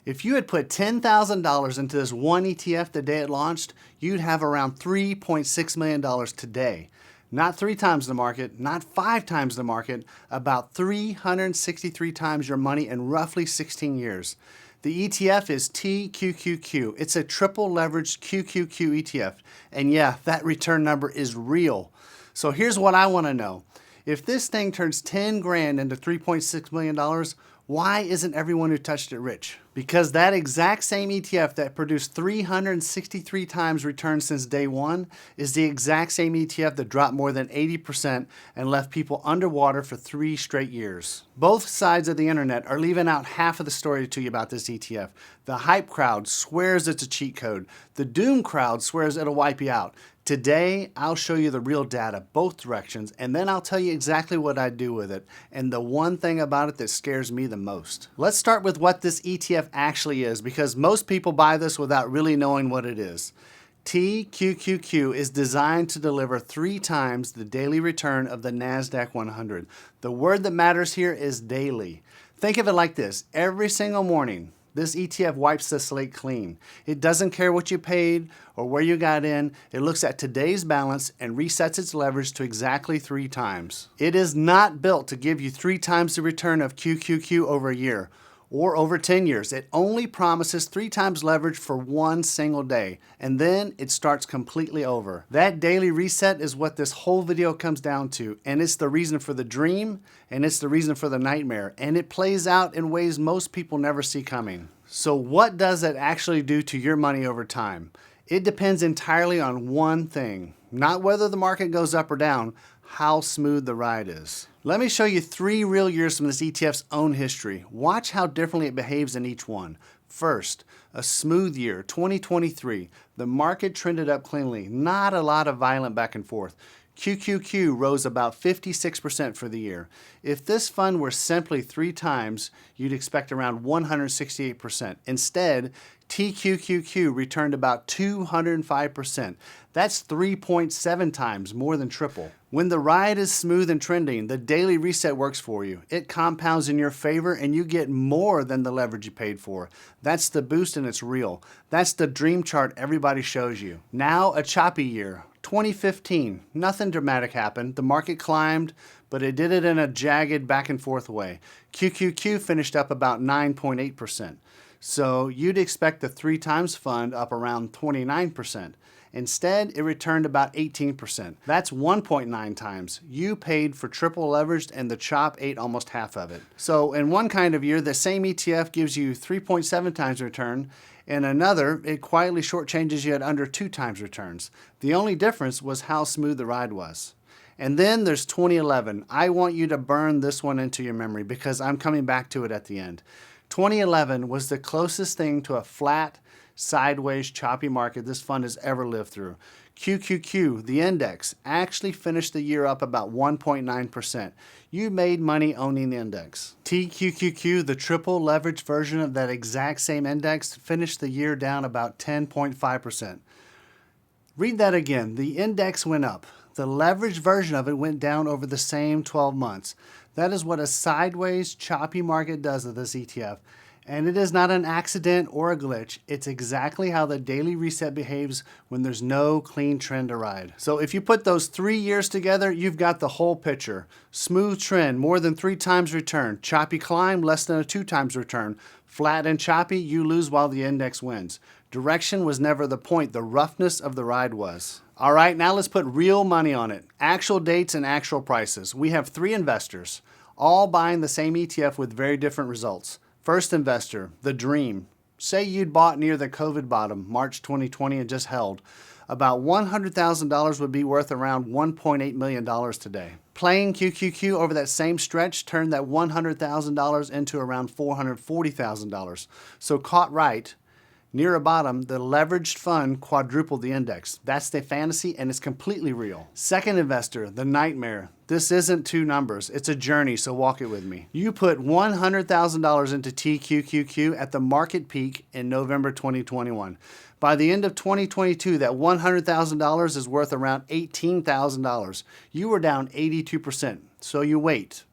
If you had put $10,000 into this one ETF the day it launched, you'd have around $3.6 million today. Not 3 times the market, not 5 times the market, about 363 times your money in roughly 16 years. The ETF is TQQQ. It's a triple leveraged QQQ ETF. And yeah, that return number is real. So here's what I want to know. If this thing turns 10 grand into $3.6 million, why isn't everyone who touched it rich? Because that exact same ETF that produced 363 times return since day one is the exact same ETF that dropped more than 80% and left people underwater for 3 straight years. Both sides of the internet are leaving out half of the story to you about this ETF. The hype crowd swears it's a cheat code. The doom crowd swears it'll wipe you out. Today, I'll show you the real data, both directions, and then I'll tell you exactly what I do with it and the one thing about it that scares me the most. Let's start with what this ETF actually is, because most people buy this without really knowing what it is. TQQQ is designed to deliver 3 times the daily return of the NASDAQ 100. The word that matters here is daily. Think of it like this. Every single morning, this ETF wipes the slate clean. It doesn't care what you paid or where you got in. It looks at today's balance and resets its leverage to exactly 3 times. It is not built to give you 3 times the return of QQQ over a year or over 10 years. It only promises 3 times leverage for one single day, and then it starts completely over. That daily reset is what this whole video comes down to, and it's the reason for the dream, and it's the reason for the nightmare, and it plays out in ways most people never see coming. So what does it actually do to your money over time? It depends entirely on one thing, not whether the market goes up or down, how smooth the ride is. Let me show you 3 real years from this ETF's own history. Watch how differently it behaves in each one. First, a smooth year, 2023. The market trended up cleanly, not a lot of violent back and forth. QQQ rose about 56% for the year. If this fund were simply 3 times, you'd expect around 168%. Instead, TQQQ returned about 205%. That's 3.7 times, more than triple. When the ride is smooth and trending, the daily reset works for you. It compounds in your favor and you get more than the leverage you paid for. That's the boost and it's real. That's the dream chart everybody shows you. Now a choppy year. 2015, nothing dramatic happened. The market climbed, but it did it in a jagged back and forth way. QQQ finished up about 9.8%. So you'd expect the 3 times fund up around 29%. Instead, it returned about 18%. That's 1.9 times. You paid for triple leveraged and the chop ate almost half of it. So in one kind of year, the same ETF gives you 3.7 times return. In another, it quietly shortchanges you at under 2 times returns. The only difference was how smooth the ride was. And then there's 2011. I want you to burn this one into your memory because I'm coming back to it at the end. 2011 was the closest thing to a flat, sideways, choppy market this fund has ever lived through. QQQ, the index, actually finished the year up about 1.9%. You made money owning the index. TQQQ, the triple leveraged version of that exact same index, finished the year down about 10.5%. Read that again. The index went up. The leveraged version of it went down over the same 12 months. That is what a sideways, choppy market does with this ETF. And it is not an accident or a glitch. It's exactly how the daily reset behaves when there's no clean trend to ride. So if you put those 3 years together, you've got the whole picture. Smooth trend, more than 3 times return. Choppy climb, less than a 2 times return. Flat and choppy, you lose while the index wins. Direction was never the point. The roughness of the ride was. All right, now let's put real money on it. Actual dates and actual prices. We have 3 investors, all buying the same ETF with very different results. First investor, the dream. Say you'd bought near the COVID bottom, March 2020, and just held. About $100,000 would be worth around $1.8 million today. Playing QQQ over that same stretch turned that $100,000 into around $440,000. So caught right, near a bottom, the leveraged fund quadrupled the index. That's the fantasy and it's completely real. Second investor, the nightmare. This isn't 2 numbers, it's a journey, so walk it with me. You put $100,000 into TQQQ at the market peak in November 2021. By the end of 2022, that $100,000 is worth around $18,000. You were down 82%, so you wait,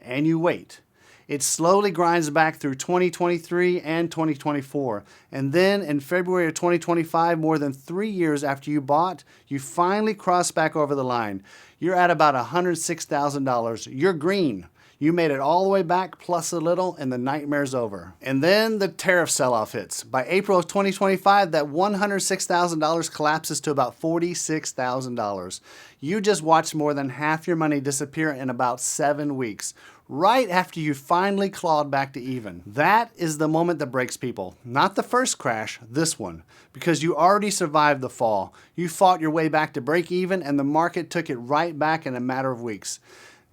and you wait. It slowly grinds back through 2023 and 2024. And then in February of 2025, more than 3 years after you bought, you finally cross back over the line. You're at about $106,000. You're green. You made it all the way back plus a little and the nightmare's over. And then the tariff sell-off hits. By April of 2025, that $106,000 collapses to about $46,000. You just watched more than half your money disappear in about 7 weeks, right after you finally clawed back to even. That is the moment that breaks people. Not the first crash, this one. Because you already survived the fall. You fought your way back to break even and the market took it right back in a matter of weeks.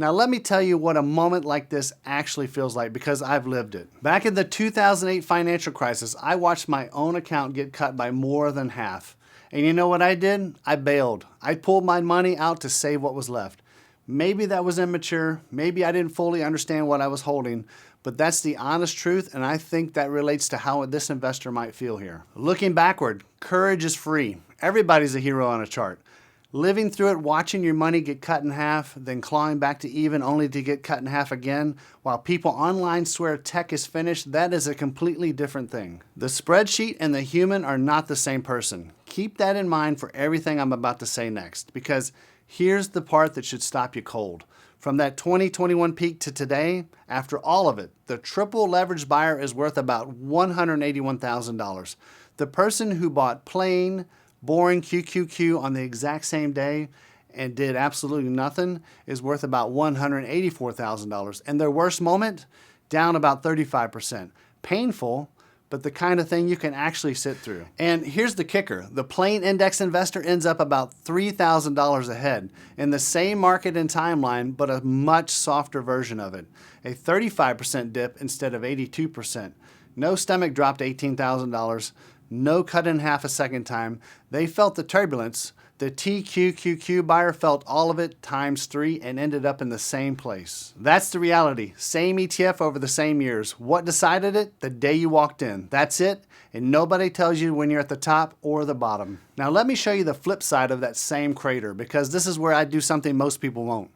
Now let me tell you what a moment like this actually feels like because I've lived it. Back in the 2008 financial crisis, I watched my own account get cut by more than half. And you know what I did? I bailed. I pulled my money out to save what was left. Maybe that was immature. Maybe I didn't fully understand what I was holding, but that's the honest truth, and I think that relates to how this investor might feel here. Looking backward, courage is free. Everybody's a hero on a chart. Living through it, watching your money get cut in half, then clawing back to even only to get cut in half again, while people online swear tech is finished, that is a completely different thing. The spreadsheet and the human are not the same person. Keep that in mind for everything I'm about to say next, because here's the part that should stop you cold. From that 2021 peak to today, after all of it, the triple leveraged buyer is worth about $181,000. The person who bought plain, boring QQQ on the exact same day and did absolutely nothing is worth about $184,000. And their worst moment, down about 35%. Painful, but the kind of thing you can actually sit through. And here's the kicker. The plain index investor ends up about $3,000 ahead in the same market and timeline, but a much softer version of it. A 35% dip instead of 82%. No stomach drop to $18,000. No cut in half a second time. They felt the turbulence. The TQQQ buyer felt all of it times 3 and ended up in the same place. That's the reality. Same ETF over the same years. What decided it? The day you walked in. That's it. And nobody tells you when you're at the top or the bottom. Now let me show you the flip side of that same crater, because this is where I do something most people won't.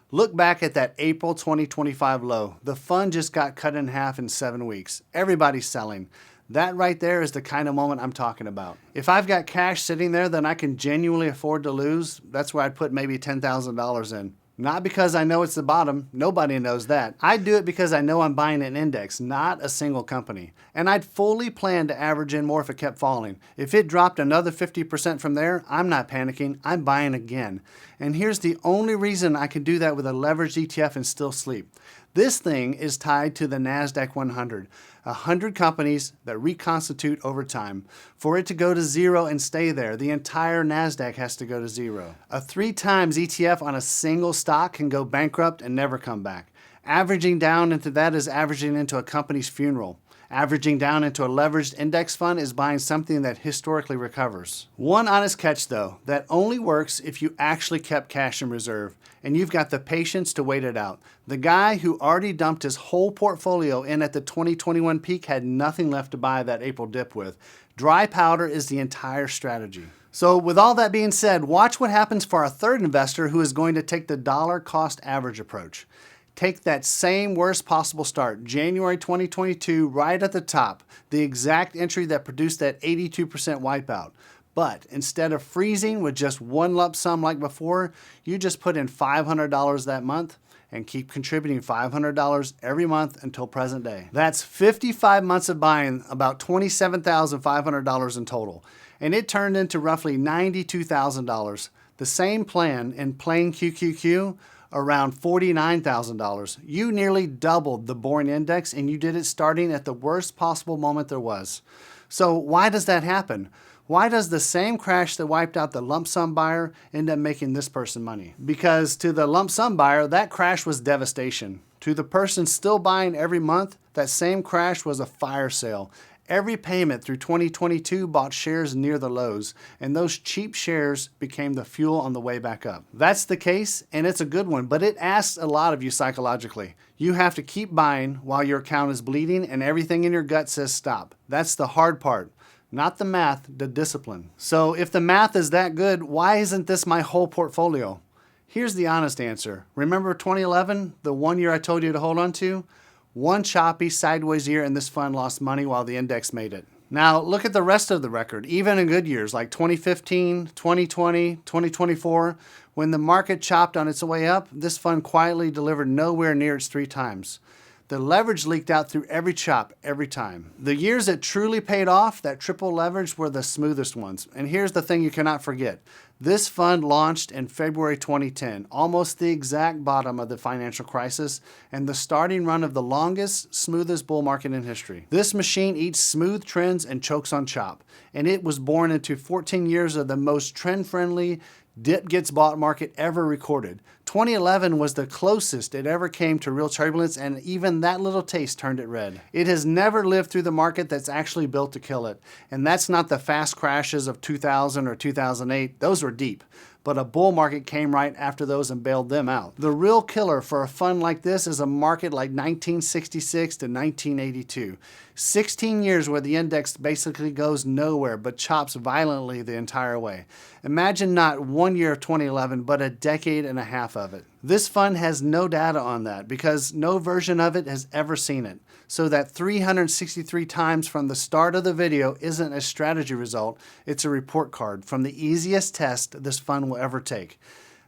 Look back at that April 2025 low. The fund just got cut in half in 7 weeks. Everybody's selling. That right there is the kind of moment I'm talking about. If I've got cash sitting there that I can genuinely afford to lose, that's where I'd put maybe $10,000 in. Not because I know it's the bottom. Nobody knows that. I'd do it because I know I'm buying an index, not a single company. And I'd fully plan to average in more if it kept falling. If it dropped another 50% from there, I'm not panicking. I'm buying again. And here's the only reason I can do that with a leveraged ETF and still sleep. This thing is tied to the NASDAQ 100. 100 companies that reconstitute over time. For it to go to zero and stay there, the entire NASDAQ has to go to zero. A 3 times ETF on a single stock can go bankrupt and never come back. Averaging down into that is averaging into a company's funeral. Averaging down into a leveraged index fund is buying something that historically recovers. One honest catch though, that only works if you actually kept cash in reserve and you've got the patience to wait it out. The guy who already dumped his whole portfolio in at the 2021 peak had nothing left to buy that April dip with. Dry powder is the entire strategy. So with all that being said, watch what happens for our third investor who is going to take the dollar cost average approach. Take that same worst possible start, January 2022, right at the top, the exact entry that produced that 82% wipeout. But instead of freezing with just one lump sum like before, you just put in $500 that month and keep contributing $500 every month until present day. That's 55 months of buying, about $27,500 in total. And it turned into roughly $92,000. The same plan in plain QQQ, around $49,000. You nearly doubled the boring index and you did it starting at the worst possible moment there was. So why does that happen? Why does the same crash that wiped out the lump sum buyer end up making this person money? Because to the lump sum buyer, that crash was devastation. To the person still buying every month, that same crash was a fire sale. Every payment through 2022 bought shares near the lows, and those cheap shares became the fuel on the way back up. That's the case, and it's a good one, but it asks a lot of you psychologically. You have to keep buying while your account is bleeding and everything in your gut says stop. That's the hard part. Not the math, the discipline. So if the math is that good, why isn't this my whole portfolio? Here's the honest answer. Remember 2011, the 1 year I told you to hold on to? One choppy sideways year and this fund lost money while the index made it. Now look at the rest of the record, even in good years like 2015, 2020, 2024. When the market chopped on its way up, this fund quietly delivered nowhere near its 3 times. The leverage leaked out through every chop, every time. The years that truly paid off, that triple leverage, were the smoothest ones. And here's the thing you cannot forget. This fund launched in February 2010, almost the exact bottom of the financial crisis and the starting run of the longest, smoothest bull market in history. This machine eats smooth trends and chokes on chop. And it was born into 14 years of the most trend-friendly, dip gets bought market ever recorded. 2011 was the closest it ever came to real turbulence, and even that little taste turned it red. It has never lived through the market that's actually built to kill it. And that's not the fast crashes of 2000 or 2008. Those were deep. But a bull market came right after those and bailed them out. The real killer for a fund like this is a market like 1966 to 1982. 16 years where the index basically goes nowhere but chops violently the entire way. Imagine not 1 year of 2011, but a decade and a half of it. This fund has no data on that because no version of it has ever seen it. So that 363 times from the start of the video isn't a strategy result, it's a report card from the easiest test this fund will ever take.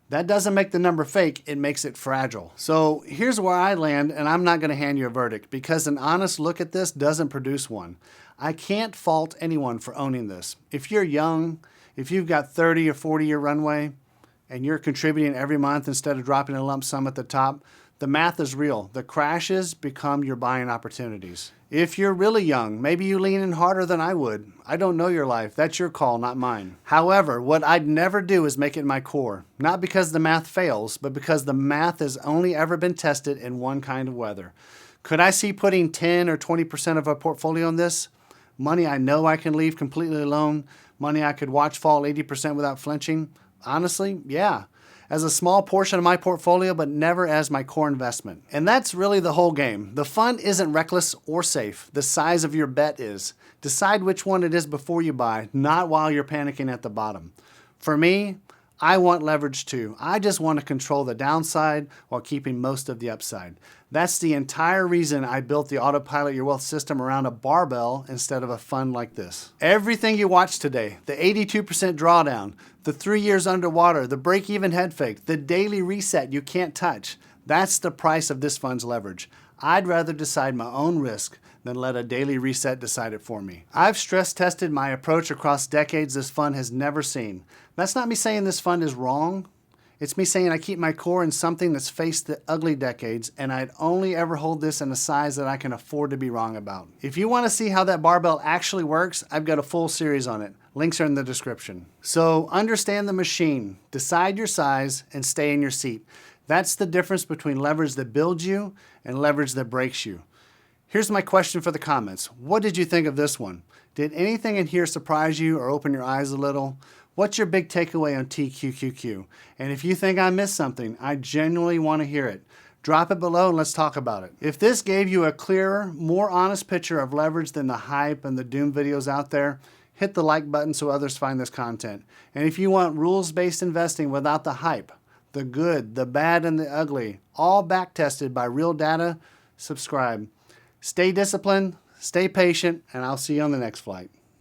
That doesn't make the number fake, it makes it fragile. So here's where I land, and I'm not going to hand you a verdict because an honest look at this doesn't produce one. I can't fault anyone for owning this. If you're young, if you've got 30 or 40 year runway, and you're contributing every month instead of dropping a lump sum at the top, the math is real. The crashes become your buying opportunities. If you're really young, maybe you lean in harder than I would. I don't know your life. That's your call, not mine. However, what I'd never do is make it my core. Not because the math fails, but because the math has only ever been tested in one kind of weather. Could I see putting 10 or 20% of a portfolio on this? Money I know I can leave completely alone? Money I could watch fall 80% without flinching? Honestly, yeah. As a small portion of my portfolio, but never as my core investment. And that's really the whole game. The fund isn't reckless or safe. The size of your bet is. Decide which one it is before you buy, not while you're panicking at the bottom. For me, I want leverage too. I just want to control the downside while keeping most of the upside. That's the entire reason I built the AutoPilot Your Wealth system around a barbell instead of a fund like this. Everything you watched today, the 82% drawdown, the 3 years underwater, the break-even head fake, the daily reset you can't touch, that's the price of this fund's leverage. I'd rather decide my own risk than let a daily reset decide it for me. I've stress tested my approach across decades this fund has never seen. That's not me saying this fund is wrong. It's me saying I keep my core in something that's faced the ugly decades, and I'd only ever hold this in a size that I can afford to be wrong about. If you want to see how that barbell actually works, I've got a full series on it. Links are in the description. So understand the machine, decide your size, and stay in your seat. That's the difference between leverage that builds you and leverage that breaks you. Here's my question for the comments. What did you think of this one? Did anything in here surprise you or open your eyes a little? What's your big takeaway on TQQQ? And if you think I missed something, I genuinely want to hear it. Drop it below and let's talk about it. If this gave you a clearer, more honest picture of leverage than the hype and the doom videos out there, hit the like button so others find this content. And if you want rules-based investing without the hype, the good, the bad, and the ugly, all back-tested by real data, subscribe. Stay disciplined, stay patient, and I'll see you on the next flight.